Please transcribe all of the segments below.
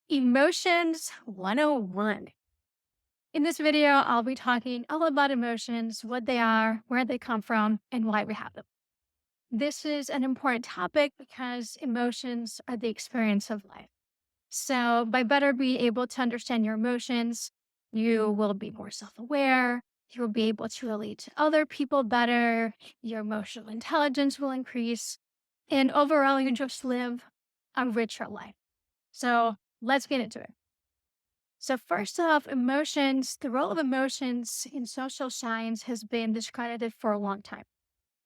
Emotions 101. In this video, I'll be talking all about emotions, what they are, where they come from, and why we have them. This is an important topic because emotions are the experience of life. So, by better being able to understand your emotions, you will be more self aware. You'll be able to relate to other people better. Your emotional intelligence will increase. And overall, you just live a richer life. So, let's get into it. So, first off, emotions, the role of emotions in social science has been discredited for a long time.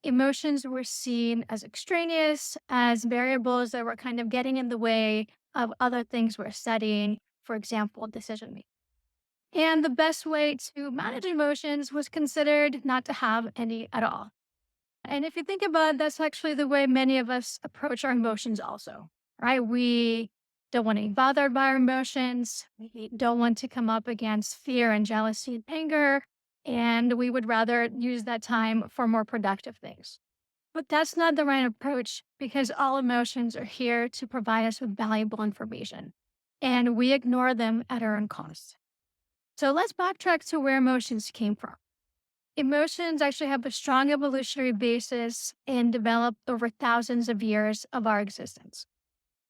Emotions were seen as extraneous, as variables that were kind of getting in the way of other things we're studying, for example, decision making. And the best way to manage emotions was considered not to have any at all. And if you think about it, that's actually the way many of us approach our emotions, also, right? We don't want to be bothered by our emotions. We don't want to come up against fear and jealousy and anger. And we would rather use that time for more productive things. But that's not the right approach because all emotions are here to provide us with valuable information. And we ignore them at our own cost. So let's backtrack to where emotions came from. Emotions actually have a strong evolutionary basis and developed over thousands of years of our existence.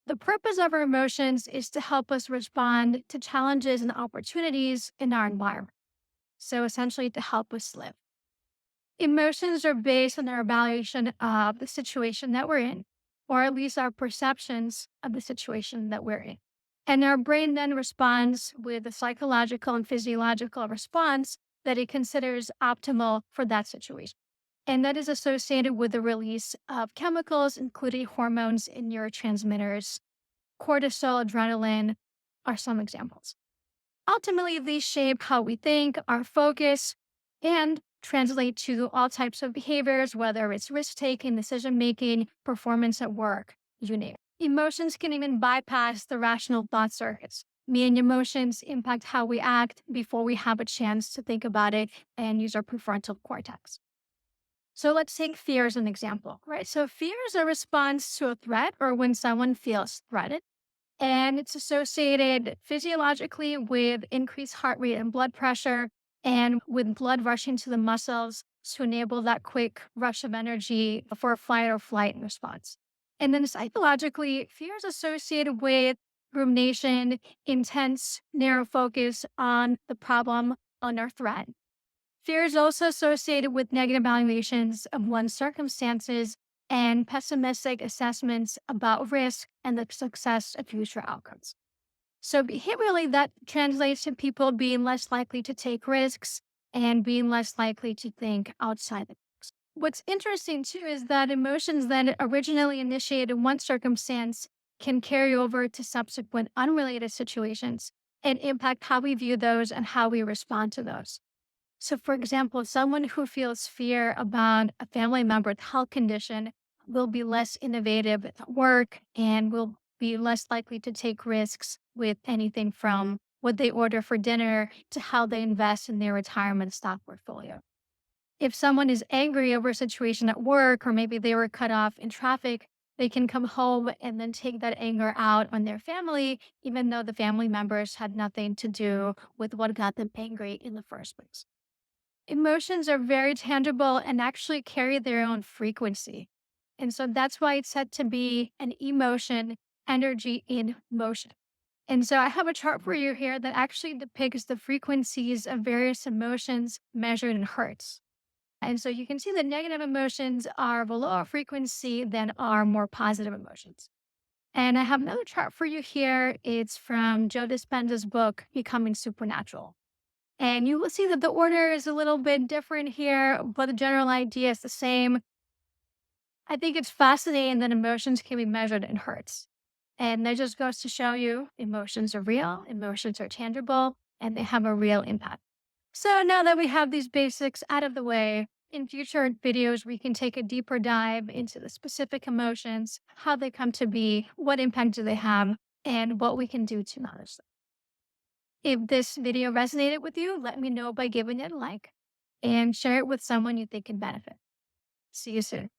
The purpose of our emotions is to help us respond to challenges and opportunities in our environment. So, essentially, to help us live. Emotions are based on our evaluation of the situation that we're in, or at least our perceptions of the situation that we're in. And our brain then responds with a psychological and physiological response that it considers optimal for that situation. And that is associated with the release of chemicals, including hormones and neurotransmitters. Cortisol, adrenaline are some examples. Ultimately, these shape how we think, our focus, and translate to all types of behaviors, whether it's risk taking, decision making, performance at work, you name it. Emotions can even bypass the rational thought circuits, meaning emotions impact how we act before we have a chance to think about it and use our prefrontal cortex. So let's take fear as an example, right? So fear is a response to a threat or when someone feels threatened. And it's associated physiologically with increased heart rate and blood pressure, and with blood rushing to the muscles to enable that quick rush of energy for a fight or flight response. And then psychologically, fear is associated with rumination, intense, narrow focus on the problem, on our threat. Fear is also associated with negative evaluations of one's circumstances and pessimistic assessments about risk and the success of future outcomes. So, behaviorally, that translates to people being less likely to take risks and being less likely to think outside the box. What's interesting too is that emotions that originally initiated in one circumstance can carry over to subsequent unrelated situations and impact how we view those and how we respond to those. So, for example, someone who feels fear about a family member with health condition will be less innovative at work and will be less likely to take risks with anything from what they order for dinner to how they invest in their retirement stock portfolio. If someone is angry over a situation at work, or maybe they were cut off in traffic, they can come home and then take that anger out on their family, even though the family members had nothing to do with what got them angry in the first place. Emotions are very tangible and actually carry their own frequency. And so that's why it's said to be an emotion, energy in motion. And so I have a chart for you here that actually depicts the frequencies of various emotions measured in hertz. And so you can see that negative emotions are of a lower frequency than are more positive emotions. And I have another chart for you here. It's from Joe Dispenza's book, Becoming Supernatural. And you will see that the order is a little bit different here, but the general idea is the same. I think it's fascinating that emotions can be measured in hertz. And that just goes to show you emotions are real, emotions are tangible, and they have a real impact. So now that we have these basics out of the way, in future videos, we can take a deeper dive into the specific emotions, how they come to be, what impact do they have, and what we can do to manage them. If this video resonated with you, let me know by giving it a like and share it with someone you think can benefit. See you soon.